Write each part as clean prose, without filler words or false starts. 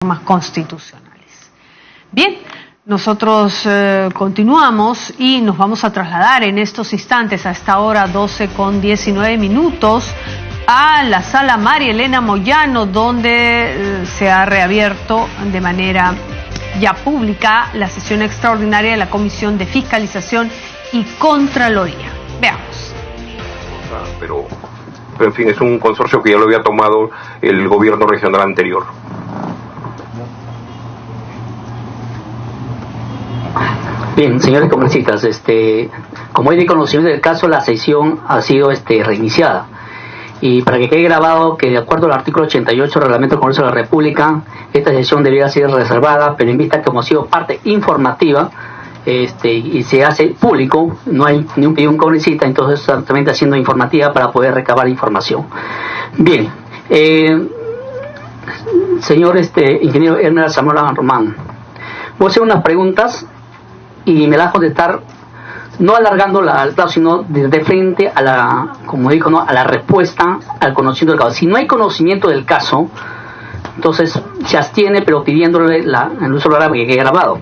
Normas constitucionales. Bien, nosotros continuamos y nos vamos a trasladar en estos instantes, a esta hora 12:19, a la sala María Elena Moyano, donde se ha reabierto de manera ya pública la sesión extraordinaria de la Comisión de Fiscalización y Contraloría. Veamos. Pero en fin, es un consorcio que ya lo había tomado el gobierno regional anterior. Bien, señores congresistas, como hay de conocimiento del caso, la sesión ha sido reiniciada. Y para que quede grabado que de acuerdo al artículo 88 del Reglamento del Congreso de la República, esta sesión debería ser reservada, pero en vista que hemos sido parte informativa y se hace público, no hay ni un pedido de un congresista, entonces también está siendo informativa para poder recabar información. Bien, señor ingeniero Ernest Zamora Román, voy a hacer unas preguntas y me las voy a contestar no alargando el plazo, sino de frente a la, como dijo, ¿no?, a la respuesta al conocimiento del caso. Si no hay conocimiento del caso, entonces se abstiene, pero pidiéndole el uso de la que quede grabado.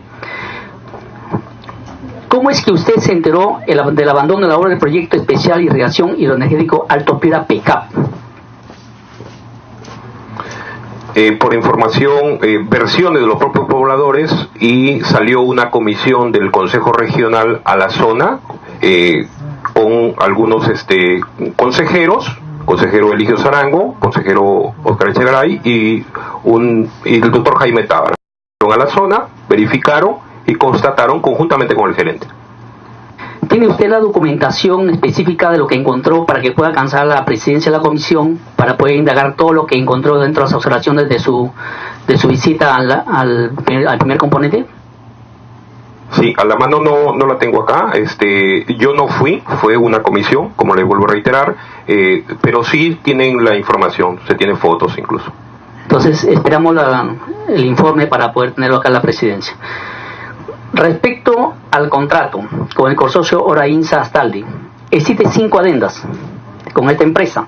¿Cómo es que usted se enteró del abandono de la obra del proyecto especial Irrigación Hidroenergético Alto Piura PECAP? Por información, versiones de los propios pobladores, y salió una comisión del Consejo Regional a la zona con algunos consejeros, consejero Eligio Zarango, consejero Oscar Echegaray y el doctor Jaime Tábara. Fueron a la zona, verificaron y constataron conjuntamente con el gerente. ¿Tiene usted la documentación específica de lo que encontró para que pueda alcanzar la presidencia de la comisión, para poder indagar todo lo que encontró dentro de las observaciones de su visita al primer componente? Sí, a la mano no la tengo acá. Yo no fue una comisión, como le vuelvo a reiterar, pero sí tienen la información, se tienen fotos incluso. Entonces esperamos el informe para poder tenerlo acá en la presidencia. Respecto al contrato con el consorcio Orainsa Astaldi, existen 5 adendas con esta empresa,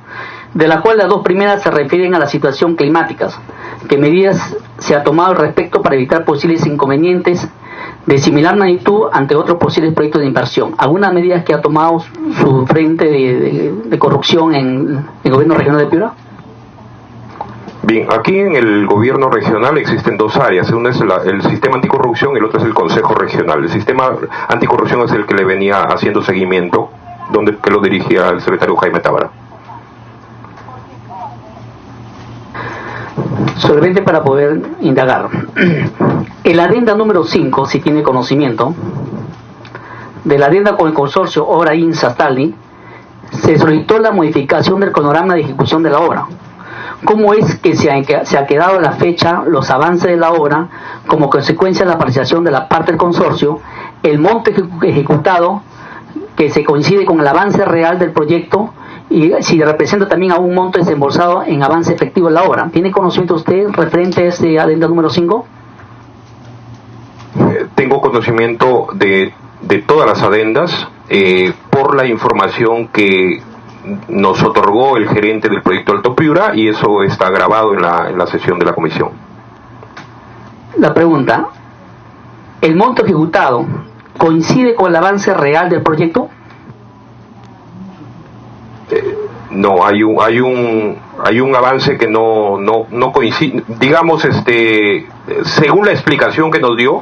de las cuales las 2 primeras se refieren a la situación climática. ¿Qué medidas se ha tomado al respecto para evitar posibles inconvenientes de similar magnitud ante otros posibles proyectos de inversión? ¿Algunas medidas que ha tomado su frente de corrupción en el gobierno regional de Piura? Bien, aquí en el gobierno regional existen 2 áreas. Una es el sistema anticorrupción y el otro es el Consejo Regional. El sistema anticorrupción es el que le venía haciendo seguimiento, que lo dirigía el secretario Jaime Tábara. Solamente para poder indagar, en la adenda número 5, si tiene conocimiento, de la adenda con el consorcio Orainsa Astaldi, se solicitó la modificación del cronograma de ejecución de la obra. ¿Cómo es que se ha quedado a la fecha los avances de la obra como consecuencia de la apreciación de la parte del consorcio, el monto ejecutado que se coincide con el avance real del proyecto y si representa también a un monto desembolsado en avance efectivo de la obra? ¿Tiene conocimiento usted referente a este adenda número 5? Tengo conocimiento de todas las adendas por la información que nos otorgó el gerente del proyecto Alto Piura, y eso está grabado en la sesión de la comisión. La pregunta: ¿el monto ejecutado coincide con el avance real del proyecto? No, hay un avance que no coincide. Digamos, según la explicación que nos dio,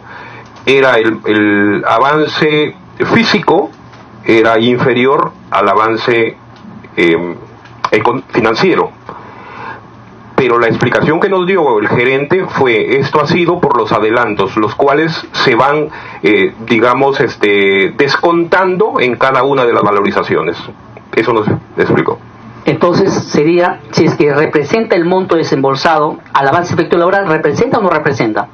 era el avance físico era inferior al avance financiero, pero la explicación que nos dio el gerente fue: esto ha sido por los adelantos, los cuales se van digamos descontando en cada una de las valorizaciones. Eso nos explicó. Entonces sería, si es que representa el monto desembolsado al avance efectivo de la obra, ¿representa o no representa?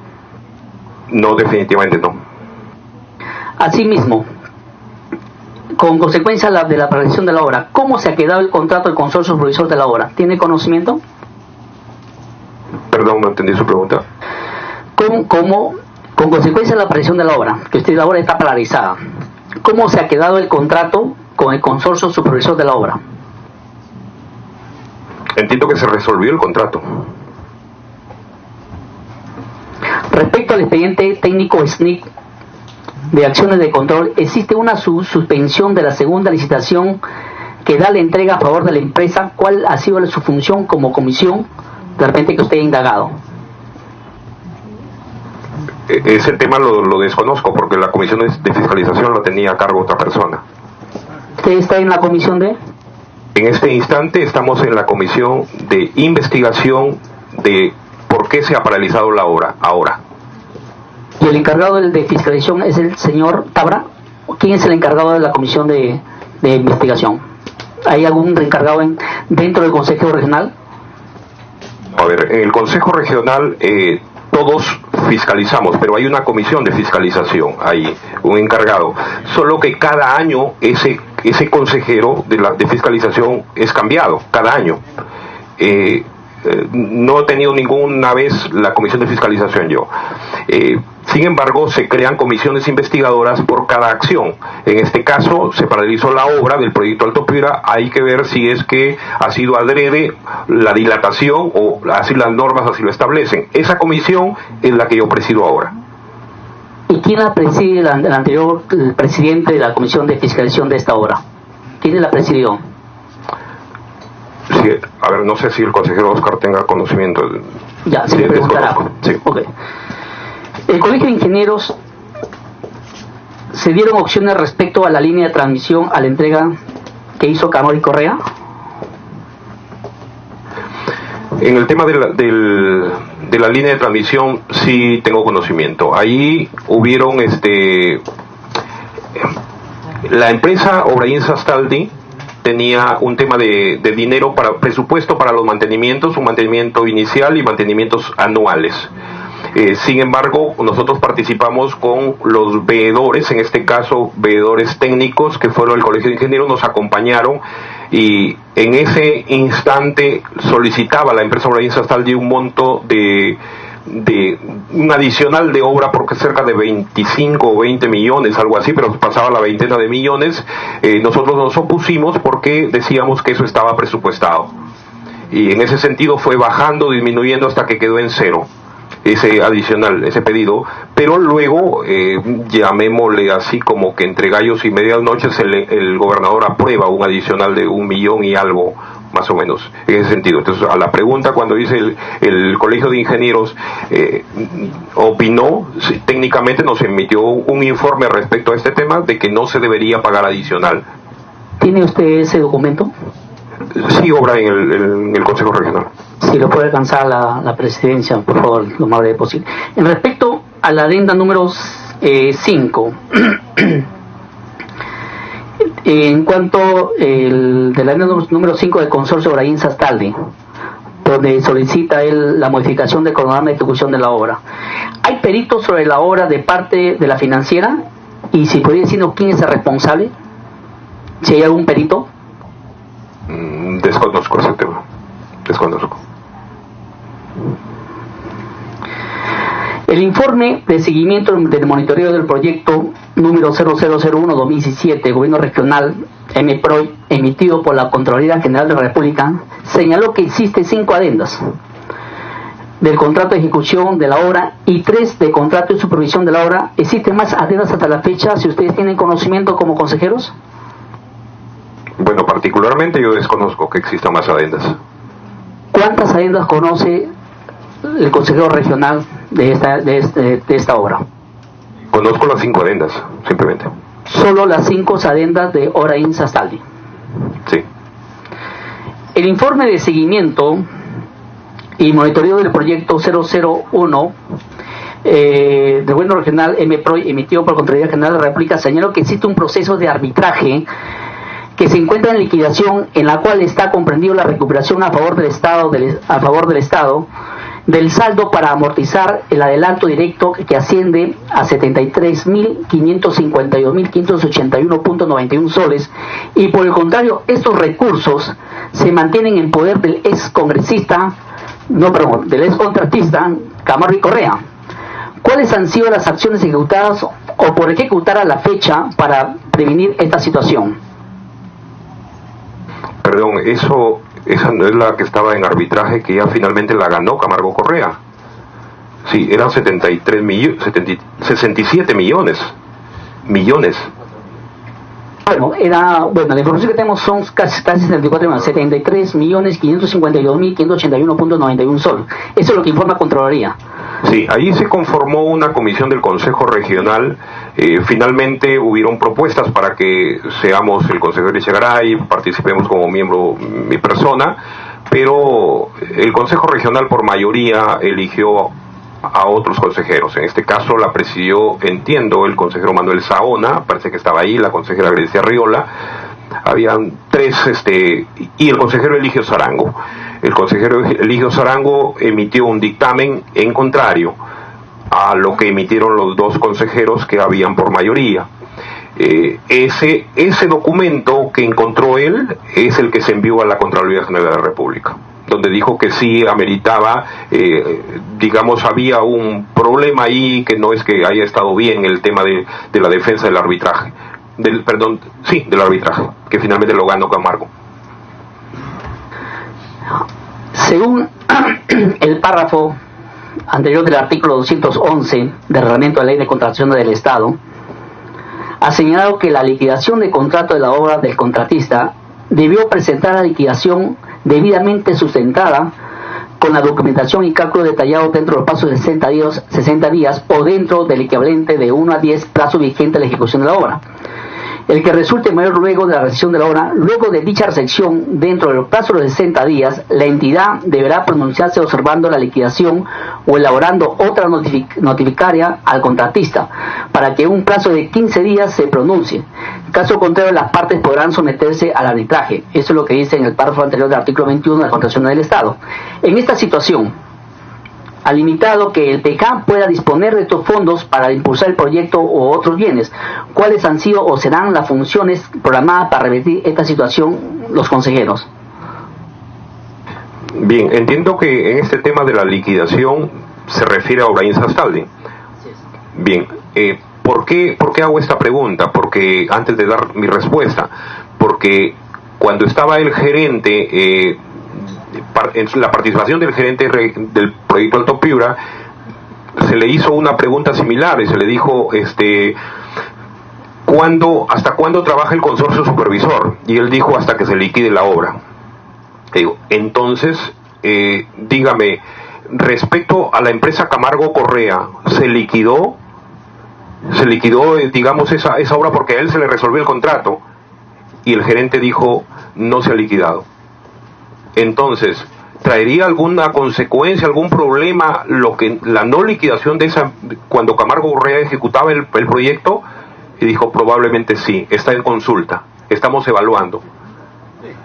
No, definitivamente no. Asimismo, con consecuencia de la apreciación de la obra, ¿cómo se ha quedado el contrato del consorcio supervisor de la obra? ¿Tiene conocimiento? Perdón, no entendí su pregunta. Con consecuencia de la apreciación de la obra, que la obra está paralizada, ¿cómo se ha quedado el contrato con el consorcio supervisor de la obra? Entiendo que se resolvió el contrato. Respecto al expediente técnico SNIC de acciones de control, existe una suspensión de la segunda licitación que da la entrega a favor de la empresa. ¿Cuál ha sido su función como comisión de repente que usted ha indagado? Ese tema lo desconozco porque la comisión de fiscalización la tenía a cargo otra persona. ¿Usted está en la comisión de? En este instante estamos en la comisión de investigación de por qué se ha paralizado la obra ahora. ¿Y el encargado de fiscalización es el señor Tabra? ¿Quién es el encargado de la comisión de investigación? ¿Hay algún encargado dentro del Consejo Regional? A ver, en el Consejo Regional todos fiscalizamos, pero hay una comisión de fiscalización, hay un encargado. Solo que cada año ese consejero de fiscalización es cambiado, cada año. No he tenido ninguna vez la comisión de fiscalización yo. Sin embargo, se crean comisiones investigadoras por cada acción. En este caso, se paralizó la obra del proyecto Alto Piura. Hay que ver si es que ha sido adrede la dilatación o así las normas así lo establecen. Esa comisión es la que yo presido ahora. ¿Y quién la preside, el anterior presidente de la comisión de fiscalización de esta obra? ¿Quién la presidió? Sí, a ver, no sé si el consejero Oscar tenga conocimiento. Ya, se le preguntará. Sí. Okay. El Colegio de Ingenieros, ¿se dieron opciones respecto a la línea de transmisión a la entrega que hizo Camori Correa? En el tema de la línea de transmisión sí tengo conocimiento. Ahí hubieron la empresa Obraín Sastaldi tenía un tema de dinero para presupuesto para los mantenimientos, un mantenimiento inicial y mantenimientos anuales. Sin embargo, nosotros participamos con los veedores, en este caso veedores técnicos que fueron el Colegio de Ingenieros, nos acompañaron y en ese instante solicitaba la empresa Obraín Sastaldi un monto de un adicional de obra porque cerca de 25 o 20 millones, algo así, pero pasaba la veintena de millones. Nosotros nos opusimos porque decíamos que eso estaba presupuestado y en ese sentido fue bajando, disminuyendo hasta que quedó en cero ese adicional, ese pedido, pero luego llamémosle así como que entre gallos y medianoches el gobernador aprueba un adicional de 1 millón y algo, más o menos, en ese sentido. Entonces, a la pregunta cuando dice el Colegio de Ingenieros opinó, sí, técnicamente nos emitió un informe respecto a este tema de que no se debería pagar adicional. ¿Tiene usted ese documento? Sí, obra en el Consejo Regional. Si lo puede alcanzar la presidencia, por favor, lo más breve posible. En respecto a la adenda número 5, en cuanto de la adenda número 5 del consorcio Obraín Sastaldi, donde solicita él la modificación del cronograma de ejecución de la obra, ¿hay peritos sobre la obra de parte de la financiera? Y si podría decirnos quién es el responsable, si hay algún perito. Desconozco ese tema, desconozco. El informe de seguimiento del monitoreo del proyecto número 0001-2017, Gobierno Regional MPROY, emitido por la Contraloría General de la República, señaló que existe 5 adendas del contrato de ejecución de la obra y 3 de contrato de supervisión de la obra. ¿Existen más adendas hasta la fecha, si ustedes tienen conocimiento como consejeros? Bueno, particularmente yo desconozco que existan más adendas. ¿Cuántas adendas conoce el consejero regional de esta obra? Conozco las 5 adendas, simplemente. Solo las 5 adendas de Obraín Sastaldi. Sí. El informe de seguimiento y monitoreo del proyecto 001 del Gobierno Regional MPROY, emitido por la Contraloría General de la República, señaló que existe un proceso de arbitraje que se encuentra en liquidación, en la cual está comprendido la recuperación a favor del Estado del saldo para amortizar el adelanto directo que asciende a 73.552.581.91 soles, y por el contrario, estos recursos se mantienen en poder del ex contratista Camori Correa. ¿Cuáles han sido las acciones ejecutadas o por ejecutar a la fecha para prevenir esta situación? Perdón, esa no es la que estaba en arbitraje, que ya finalmente la ganó Camargo Correa. Sí, eran 67 millones. Bueno, la información que tenemos son casi 74 millones, 73.552.581.91 sol. Eso es lo que informa Contraloría. Sí, ahí se conformó una comisión del Consejo Regional. Finalmente hubieron propuestas para que seamos el consejero Echegaray, participemos como miembro mi persona, pero el Consejo Regional por mayoría eligió a otros consejeros. En este caso la presidió, entiendo, el consejero Manuel Saona, parece que estaba ahí, la consejera Grecia Riola, habían tres, y el consejero Eligio Zarango. El consejero Eligio Zarango emitió un dictamen en contrario a lo que emitieron los dos consejeros que habían por mayoría. Ese documento que encontró él es el que se envió a la Contraloría General de la República, donde dijo que sí ameritaba, había un problema ahí, que no es que haya estado bien el tema de la defensa del arbitraje, del arbitraje, que finalmente lo ganó Camargo. Según el párrafo anterior del artículo 211 del Reglamento de Ley de Contratación del Estado, ha señalado que la liquidación de contrato de la obra del contratista debió presentar la liquidación debidamente sustentada con la documentación y cálculo detallado dentro del plazo de 60 días o dentro del equivalente de 1 a 10 plazo vigente de la ejecución de la obra. El que resulte mayor luego de la recepción de la obra, luego de dicha recepción dentro del plazo de 60 días, la entidad deberá pronunciarse observando la liquidación o elaborando otra notificaria al contratista para que un plazo de 15 días se pronuncie. Caso contrario, las partes podrán someterse al arbitraje. Eso es lo que dice en el párrafo anterior del artículo 21 de la Contratación del Estado. En esta situación, ha limitado que el PECAM pueda disponer de estos fondos para impulsar el proyecto o otros bienes. ¿Cuáles han sido o serán las funciones programadas para revertir esta situación los consejeros? Bien, entiendo que en este tema de la liquidación se refiere a Obraín Sastaldi. Bien, ¿por qué hago esta pregunta? Porque antes de dar mi respuesta, porque cuando estaba el gerente, en la participación del gerente del proyecto Alto Piura, se le hizo una pregunta similar y se le dijo, ¿hasta cuándo trabaja el consorcio supervisor? Y él dijo, hasta que se liquide la obra. Entonces, dígame, respecto a la empresa Camargo Correa, ¿se liquidó, digamos, esa obra porque a él se le resolvió el contrato? Y el gerente dijo, no se ha liquidado. Entonces, ¿traería alguna consecuencia, algún problema la no liquidación de esa, cuando Camargo Correa ejecutaba el proyecto? Y dijo, probablemente sí, está en consulta, estamos evaluando.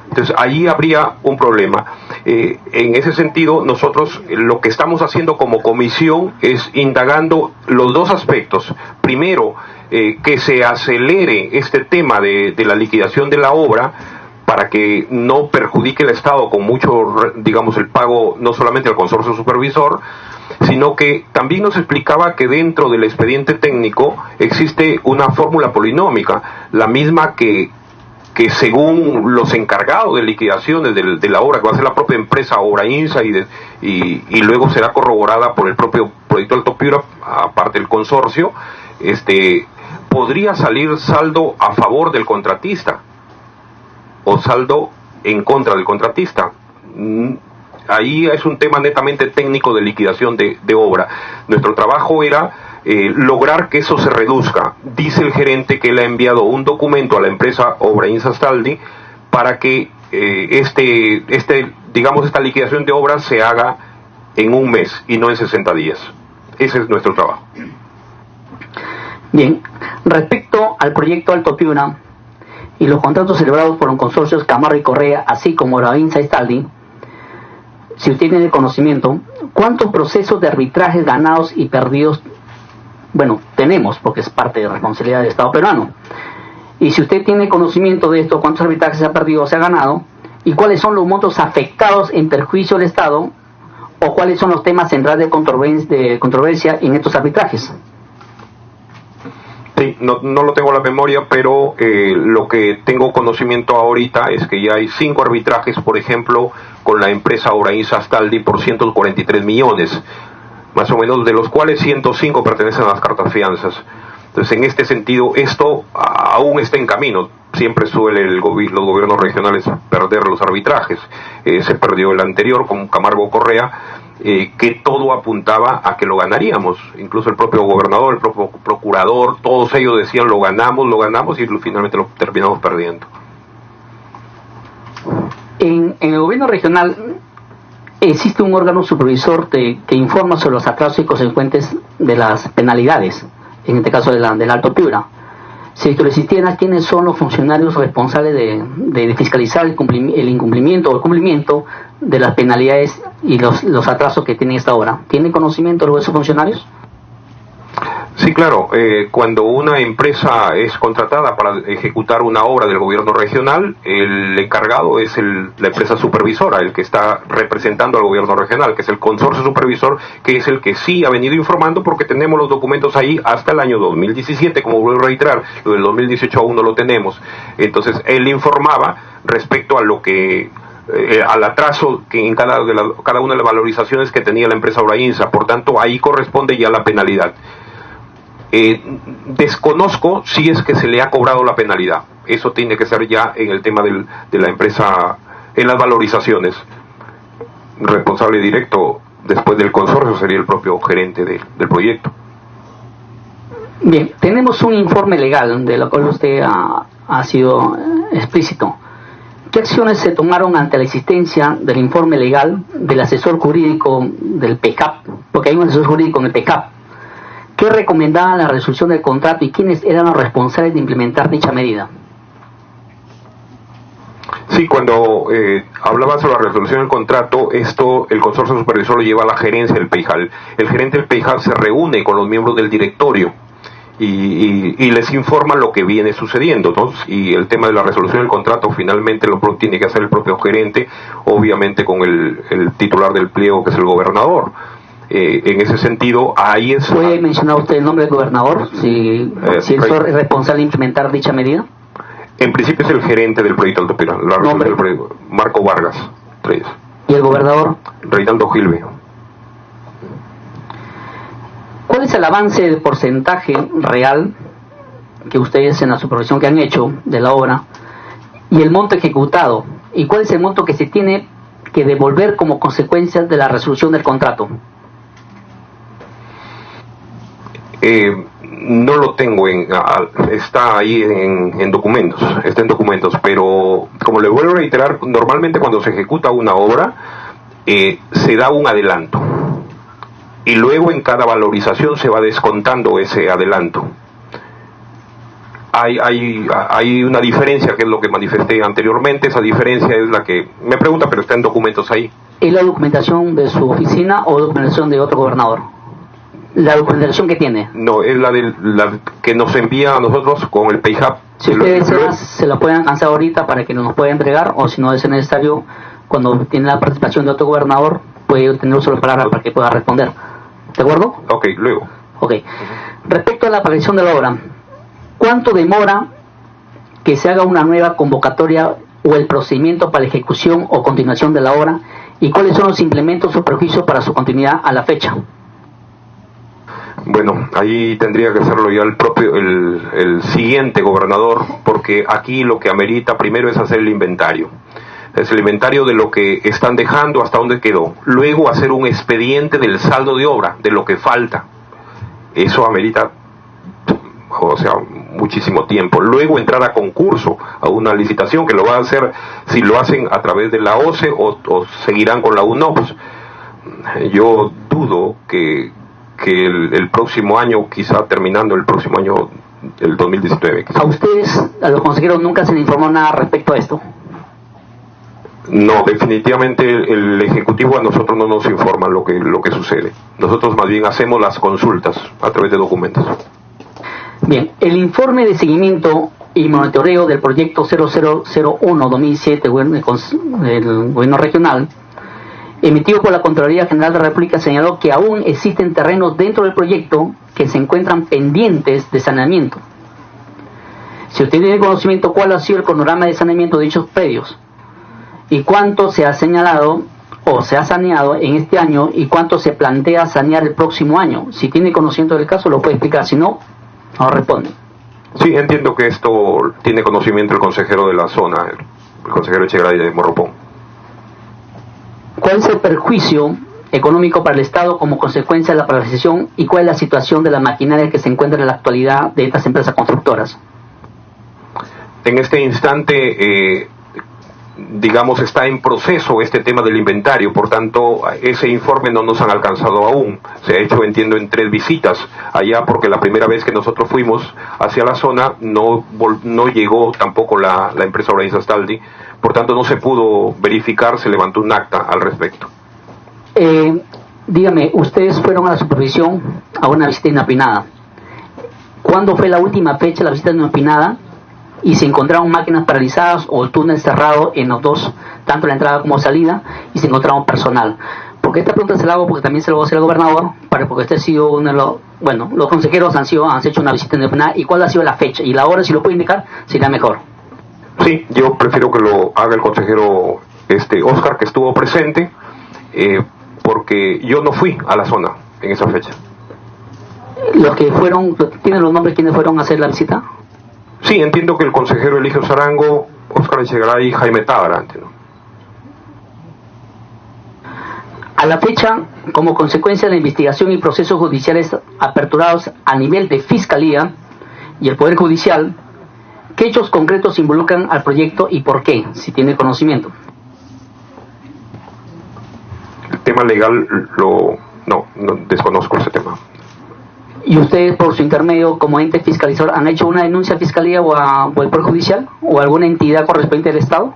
Entonces, ahí habría un problema. En ese sentido, nosotros lo que estamos haciendo como comisión es indagando los dos aspectos. Primero, que se acelere este tema de la liquidación de la obra, para que no perjudique el Estado con mucho, digamos, el pago no solamente al consorcio supervisor, sino que también nos explicaba que dentro del expediente técnico existe una fórmula polinómica, la misma que según los encargados de liquidaciones de la obra, que va a ser la propia empresa Obrainsa y luego será corroborada por el propio proyecto Alto Piura, aparte del consorcio, podría salir saldo a favor del contratista o saldo en contra del contratista. Ahí es un tema netamente técnico de liquidación de obra. Nuestro trabajo era lograr que eso se reduzca. Dice el gerente que él ha enviado un documento a la empresa Obraín Sastaldi para que esta liquidación de obra se haga en un mes y no en 60 días. Ese es nuestro trabajo. Bien, respecto al proyecto Alto Piura y los contratos celebrados por los consorcios Camargo y Correa, así como Obraín Sastaldi, si usted tiene conocimiento, ¿cuántos procesos de arbitrajes ganados y perdidos tenemos? Porque es parte de la responsabilidad del Estado peruano. Y si usted tiene conocimiento de esto, ¿cuántos arbitrajes se ha perdido o se ha ganado? ¿Y cuáles son los montos afectados en perjuicio del Estado? ¿O cuáles son los temas centrales de controversia en estos arbitrajes? Sí, no lo tengo en la memoria, pero lo que tengo conocimiento ahorita es que ya hay 5 arbitrajes, por ejemplo, con la empresa Obraín Sastaldi por 143 millones. más o menos, de los cuales 105 pertenecen a las cartas fianzas. Entonces, en este sentido, esto aún está en camino. Siempre suele los gobiernos regionales perder los arbitrajes. Se perdió el anterior con Camargo Correa, que todo apuntaba a que lo ganaríamos. Incluso el propio gobernador, el propio procurador, todos ellos decían lo ganamos y finalmente lo terminamos perdiendo. En el gobierno regional existe un órgano supervisor que informa sobre los atrasos y consecuentes de las penalidades, en este caso del Alto Piura. Si esto existiera, ¿quiénes son los funcionarios responsables de fiscalizar el incumplimiento o el cumplimiento de las penalidades y los atrasos que tienen esta obra? ¿Tienen conocimiento de esos funcionarios? Sí, claro. Cuando una empresa es contratada para ejecutar una obra del gobierno regional, el encargado es la empresa supervisora, el que está representando al gobierno regional, que es el consorcio supervisor, que es el que sí ha venido informando, porque tenemos los documentos ahí hasta el año 2017, como vuelvo a reiterar, lo del 2018 aún no lo tenemos. Entonces, él informaba respecto a lo que al atraso que en cada una de las valorizaciones que tenía la empresa Obrainsa. Por tanto, ahí corresponde ya la penalidad. Desconozco si es que se le ha cobrado la penalidad. Eso tiene que ser ya en el tema de la empresa, en las valorizaciones. Responsable directo después del consorcio sería el propio gerente del proyecto. Bien, tenemos un informe legal de lo cual usted ha sido explícito. ¿Qué acciones se tomaron ante la existencia del informe legal del asesor jurídico del PECAP? Porque hay un asesor jurídico en el PECAP. ¿Qué recomendaba la resolución del contrato y quiénes eran los responsables de implementar dicha medida? Sí, cuando hablaba sobre la resolución del contrato, el consorcio supervisor lo lleva a la gerencia del PEIJAL. El gerente del PEIJAL se reúne con los miembros del directorio y les informa lo que viene sucediendo, ¿no? Y el tema de la resolución del contrato finalmente lo tiene que hacer el propio gerente, obviamente con el titular del pliego, que es el gobernador. En ese sentido, ahí es... ¿Puede mencionar usted el nombre del gobernador, si es responsable de implementar dicha medida? En principio es el gerente del proyecto Alto Piura, del proyecto, Marco Vargas Reyes. ¿Y el gobernador? Reinaldo Gilbe. ¿Cuál es el avance del porcentaje real que ustedes en la supervisión que han hecho de la obra y el monto ejecutado? ¿Y cuál es el monto que se tiene que devolver como consecuencia de la resolución del contrato? No lo tengo está ahí en documentos, pero como le vuelvo a reiterar, normalmente cuando se ejecuta una obra se da un adelanto y luego en cada valorización se va descontando ese adelanto. Hay una diferencia, que es lo que manifesté anteriormente. Esa diferencia es la que me pregunta, pero está en documentos ahí. ¿Es la documentación de su oficina o documentación de otro gobernador? ¿La documentación que tiene? No, es la que nos envía a nosotros con el PayHub. Si ustedes se la pueden alcanzar ahorita para que nos pueda entregar, o si no es necesario, cuando tiene la participación de otro gobernador, puede tener solo palabra para que pueda responder. ¿De acuerdo? Ok, luego. Ok. Respecto a la aparición de la obra, ¿cuánto demora que se haga una nueva convocatoria o el procedimiento para la ejecución o continuación de la obra? ¿Y cuáles son los implementos o perjuicios para su continuidad a la fecha? Bueno, ahí tendría que hacerlo ya el siguiente gobernador, porque aquí lo que amerita primero es hacer el inventario. Es el inventario de lo que están dejando, hasta dónde quedó. Luego hacer un expediente del saldo de obra, de lo que falta. Eso amerita, o sea, muchísimo tiempo. Luego entrar a concurso, a una licitación, que lo va a hacer, si lo hacen a través de la OCE o seguirán con la UNOPS. Yo dudo que el próximo año, quizá terminando el próximo año, el 2019. Quizá. ¿A ustedes, a los consejeros, nunca se les informó nada respecto a esto? No, definitivamente el Ejecutivo a nosotros no nos informa lo que sucede. Nosotros más bien hacemos las consultas a través de documentos. Bien, el informe de seguimiento y monitoreo del proyecto 0001-2007 del Gobierno Regional, emitido por la Contraloría General de la República, señaló que aún existen terrenos dentro del proyecto que se encuentran pendientes de saneamiento. Si usted tiene conocimiento, ¿cuál ha sido el cronograma de saneamiento de dichos predios? ¿Y cuánto se ha señalado o se ha saneado en este año y cuánto se plantea sanear el próximo año? Si tiene conocimiento del caso lo puede explicar, si no, no responde. Sí, entiendo que esto tiene conocimiento el consejero de la zona, el consejero Echegaray de Morropón. ¿Cuál es el perjuicio económico para el Estado como consecuencia de la paralización y cuál es la situación de la maquinaria que se encuentra en la actualidad de estas empresas constructoras? En este instante, digamos, está en proceso este tema del inventario, por tanto, ese informe no nos han alcanzado aún. Se ha hecho, entiendo, en 3 visitas allá, porque la primera vez que nosotros fuimos hacia la zona no llegó tampoco la empresa Obraín Sastaldi, por tanto no se pudo verificar, se levantó un acta al respecto. Dígame, ustedes fueron a la supervisión a una visita inopinada. ¿Cuándo fue la última fecha de la visita inopinada? Y se encontraron máquinas paralizadas o el túnel cerrado en los dos, tanto la entrada como salida, y se encontraron personal. Porque esta pregunta se la hago porque también se lo voy a hacer al gobernador, porque este ha sido uno de los, bueno, los consejeros han hecho una visita inopinada, y cuál ha sido la fecha y la hora, si lo puede indicar, sería mejor. Sí, yo prefiero que lo haga el consejero Oscar, que estuvo presente, porque yo no fui a la zona en esa fecha. Los que fueron, ¿tienen los nombres quienes fueron a hacer la visita? Sí, entiendo que el consejero Eligio Sarango, Óscar Echegaray y Jaime Tábara, ¿no? A la fecha, como consecuencia de la investigación y procesos judiciales aperturados a nivel de Fiscalía y el Poder Judicial, ¿qué hechos concretos involucran al proyecto y por qué, si tiene conocimiento? El tema legal no desconozco ese tema. ¿Y ustedes, por su intermedio, como ente fiscalizador, han hecho una denuncia a Fiscalía o al Poder Judicial o a alguna entidad correspondiente del Estado?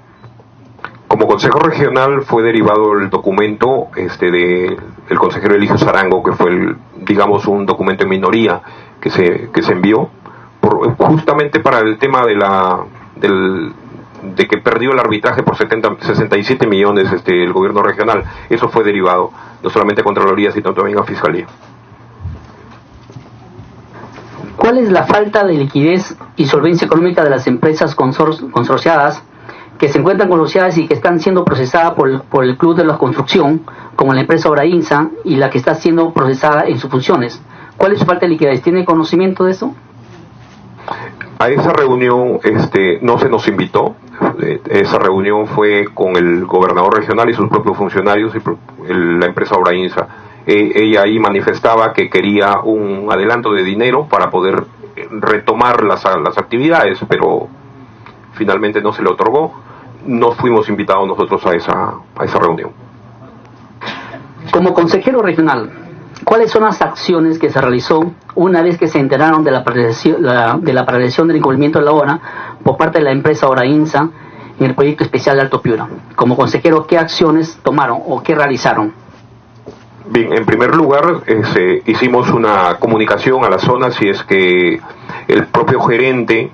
Como Consejo Regional fue derivado el documento del consejero Eligio Sarango, que fue digamos un documento en minoría que se envió justamente para el tema de que perdió el arbitraje por 67 millones el gobierno regional. Eso fue derivado no solamente a Contraloría, sino también a Fiscalía. ¿Cuál es la falta de liquidez y solvencia económica de las empresas consorciadas que se encuentran consorciadas y que están siendo procesadas por el Club de la Construcción, como la empresa Obrainsa, y la que está siendo procesada en sus funciones? ¿Cuál es su falta de liquidez? ¿Tiene conocimiento de eso? A esa reunión no se nos invitó. Esa reunión fue con el gobernador regional y sus propios funcionarios y la empresa Obrainsa. Ella ahí manifestaba que quería un adelanto de dinero para poder retomar las actividades, pero finalmente no se le otorgó. No fuimos invitados nosotros a esa reunión. Como consejero regional, ¿cuáles son las acciones que se realizó una vez que se enteraron de la paralización del incumplimiento de la obra por parte de la empresa Obrainsa en el proyecto especial de Alto Piura? Como consejero, ¿qué acciones tomaron o qué realizaron? Bien, en primer lugar, hicimos una comunicación a la zona si es que el propio gerente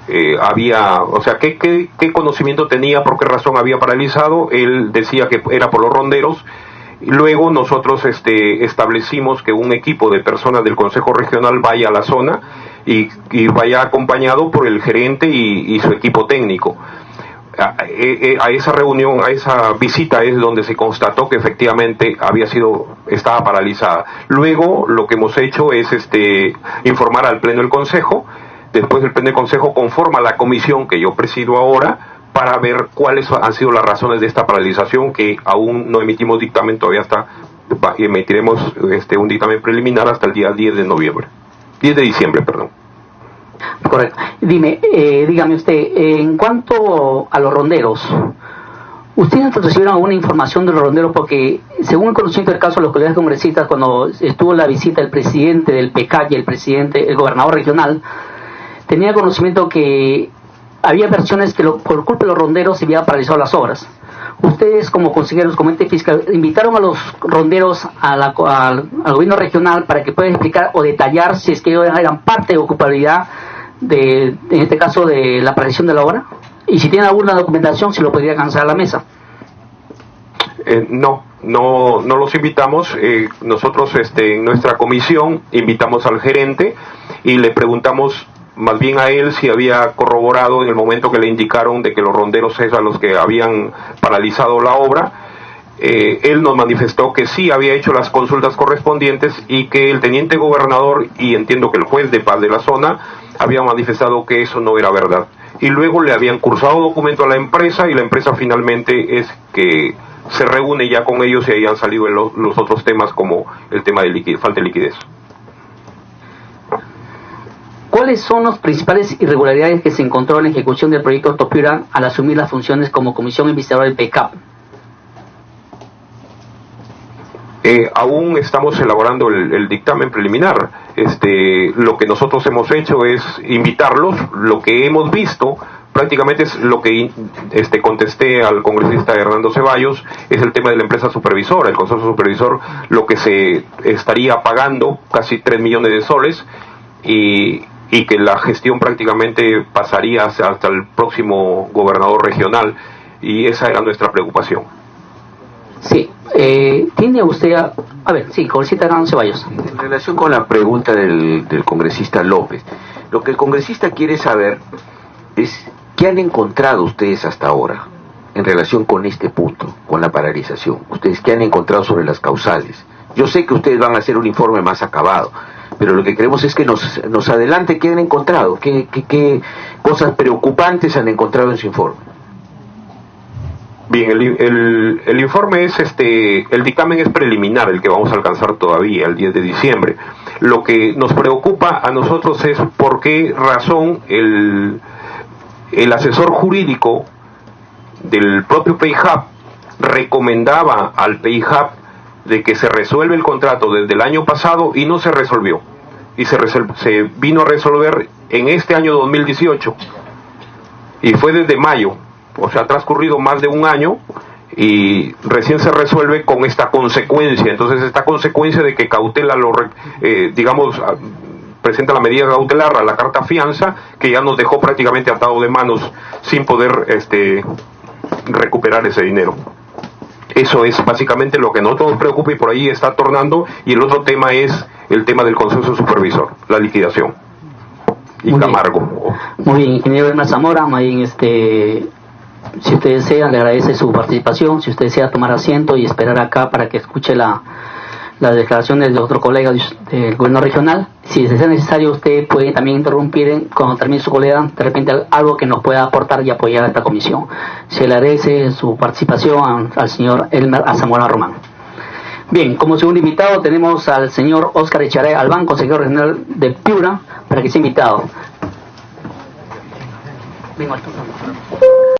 ¿qué conocimiento tenía, por qué razón había paralizado? Él decía que era por los ronderos. Luego nosotros establecimos que un equipo de personas del Consejo Regional vaya a la zona y vaya acompañado por el gerente y su equipo técnico. A esa reunión, a esa visita es donde se constató que efectivamente estaba paralizada. Luego lo que hemos hecho es informar al Pleno del Consejo. Después el Pleno del Consejo conforma la comisión que yo presido ahora para ver cuáles han sido las razones de esta paralización, que aún no emitimos dictamen, todavía emitiremos un dictamen preliminar hasta el día 10 de diciembre, perdón. Correcto. Dígame usted, en cuanto a los ronderos, ¿ustedes recibieron alguna información de los ronderos? Porque según el conocimiento del caso de los colegas congresistas, cuando estuvo en la visita el presidente del PECAC y el gobernador regional, tenía conocimiento que había versiones que por culpa de los ronderos se había paralizado las obras. Ustedes, como consejeros, como ente fiscal, invitaron a los ronderos al gobierno regional para que puedan explicar o detallar si es que ellos eran parte de ocupabilidad en este caso de la paralización de la obra, y si tienen alguna documentación si lo podría alcanzar a la mesa. No los invitamos. Nosotros en nuestra comisión invitamos al gerente y le preguntamos más bien a él si había corroborado en el momento que le indicaron de que los ronderos eran los que habían paralizado la obra, él nos manifestó que sí había hecho las consultas correspondientes y que el teniente gobernador y entiendo que el juez de paz de la zona había manifestado que eso no era verdad. Y luego le habían cursado documento a la empresa y la empresa finalmente es que se reúne ya con ellos y ahí han salido los otros temas como el tema de falta de liquidez. ¿Cuáles son las principales irregularidades que se encontró en la ejecución del proyecto Topiura al asumir las funciones como comisión investigadora del PECAP? Aún estamos elaborando el dictamen preliminar. Lo que nosotros hemos hecho es invitarlos. Lo que hemos visto prácticamente es lo que contesté al congresista Hernando Ceballos, es el tema de la empresa supervisora, el consorcio supervisor, lo que se estaría pagando, casi 3 millones de soles, y que la gestión prácticamente pasaría hasta el próximo gobernador regional, y esa era nuestra preocupación. Sí, tiene usted a ver, sí, congresista Hernando Ceballos. En relación con la pregunta del congresista López, lo que el congresista quiere saber es ¿qué han encontrado ustedes hasta ahora en relación con este punto, con la paralización? ¿Ustedes qué han encontrado sobre las causales? Yo sé que ustedes van a hacer un informe más acabado, pero lo que queremos es que nos adelante qué han encontrado, qué cosas preocupantes han encontrado en su informe. Bien, el informe es el dictamen es preliminar, el que vamos a alcanzar todavía el 10 de diciembre. Lo que nos preocupa a nosotros es por qué razón el asesor jurídico del propio PEIJAP recomendaba al PEIJAP de que se resuelve el contrato desde el año pasado y no se resolvió. Y se vino a resolver en este año 2018. Y fue desde mayo. O sea, ha transcurrido más de un año y recién se resuelve con esta consecuencia. Entonces, esta consecuencia de que cautela, presenta la medida cautelar a la carta fianza, que ya nos dejó prácticamente atado de manos sin poder recuperar ese dinero. Eso es básicamente lo que a nosotros nos preocupa y por ahí está tornando. Y el otro tema es el tema del consenso supervisor, la liquidación. Y muy Camargo. Bien. Muy bien, ingeniero Elmer Zamora, muy bien, si usted desea, le agradece su participación. Si usted desea tomar asiento y esperar acá para que escuche las declaraciones de otro colega del gobierno regional, si es necesario, usted puede también interrumpir cuando termine su colega, de repente algo que nos pueda aportar y apoyar a esta comisión. Se le agradece su participación al señor Elmer Zamora Román. Bien, como segundo invitado tenemos al señor Óscar Echaray Albán, consejero regional de Piura, para que sea invitado. Vengo al turno.